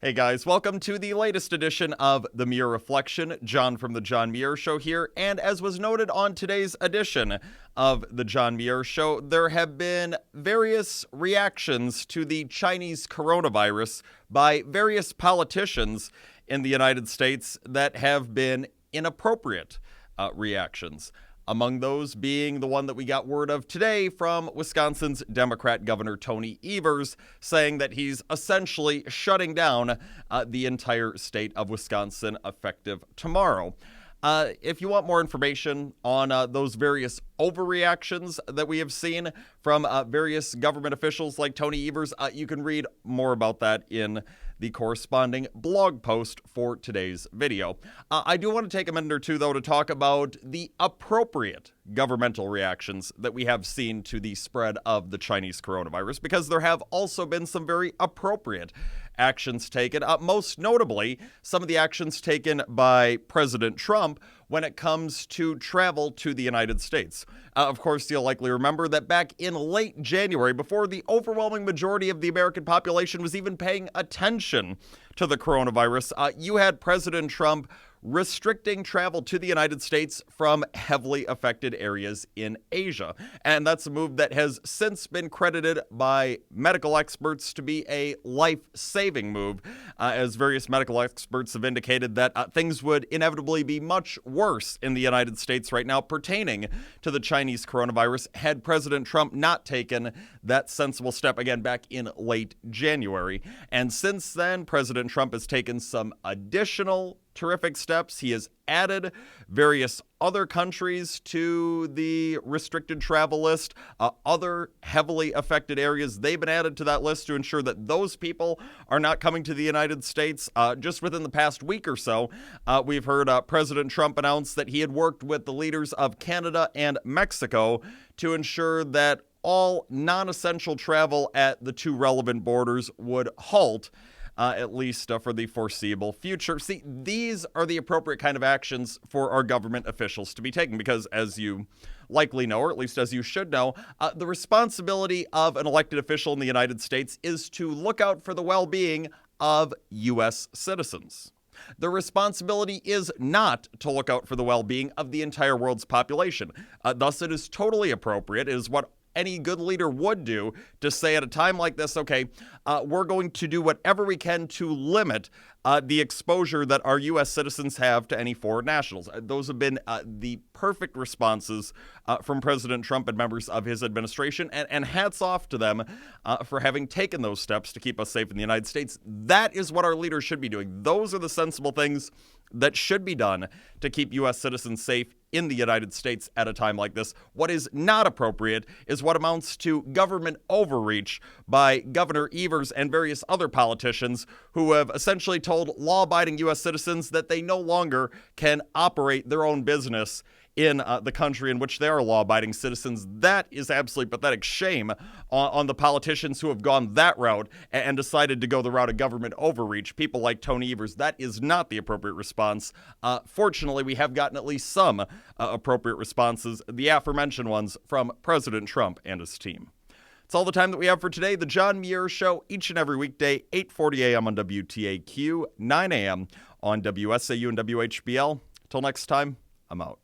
Hey guys, welcome to the latest edition of the Muir Reflection. John from the John Muir Show here, and as was noted on today's edition of the John Muir Show, there have been various reactions to the Chinese coronavirus by various politicians in the United States that have been inappropriate reactions. Among those being the one that we got word of today from Wisconsin's Democrat Governor Tony Evers, saying that he's essentially shutting down the entire state of Wisconsin effective tomorrow. If you want more information on those various overreactions that we have seen from various government officials like Tony Evers, you can read more about that in the corresponding blog post for today's video. I do want to take a minute or two, though, to talk about the appropriate governmental reactions that we have seen to the spread of the Chinese coronavirus, because there have also been some very appropriate actions taken, most notably some of the actions taken by President Trump when it comes to travel to the United States. Of course, you'll likely remember that back in late January, before the overwhelming majority of the American population was even paying attention to the coronavirus, you had President Trump restricting travel to the United States from heavily affected areas in Asia. And that's a move that has since been credited by medical experts to be a life-saving move, as various medical experts have indicated that things would inevitably be much worse in the United States right now pertaining to the Chinese coronavirus had President Trump not taken that sensible step again back in late January. And since then, President Trump has taken some additional terrific steps. He has added various other countries to the restricted travel list, other heavily affected areas. They've been added to that list to ensure that those people are not coming to the United States. Just within the past week or so, we've heard President Trump announce that he had worked with the leaders of Canada and Mexico to ensure that all non-essential travel at the two relevant borders would halt, at least for the foreseeable future. See, these are the appropriate kind of actions for our government officials to be taking because, as you likely know, or at least as you should know, the responsibility of an elected official in the United States is to look out for the well-being of U.S. citizens. The responsibility is not to look out for the well-being of the entire world's population. Thus, it is totally appropriate. It is what any good leader would do to say at a time like this, okay, we're going to do whatever we can to limit the exposure that our U.S. citizens have to any foreign nationals. Those have been the perfect responses from President Trump and members of his administration, and hats off to them for having taken those steps to keep us safe in the United States. That is what our leaders should be doing. Those are the sensible things that should be done to keep U.S. citizens safe in the United States at a time like this. What is not appropriate is what amounts to government overreach by Governor Evers and various other politicians who have essentially told law-abiding U.S. citizens that they no longer can operate their own business in the country in which they are law-abiding citizens. That is absolutely pathetic. Shame on the politicians who have gone that route and decided to go the route of government overreach. People like Tony Evers, that is not the appropriate response. Fortunately, we have gotten at least some appropriate responses, the aforementioned ones from President Trump and his team. It's all the time that we have for today. The John Muir Show, each and every weekday, 8:40 a.m. on WTAQ, 9 a.m. on WSAU and WHBL. Till next time, I'm out.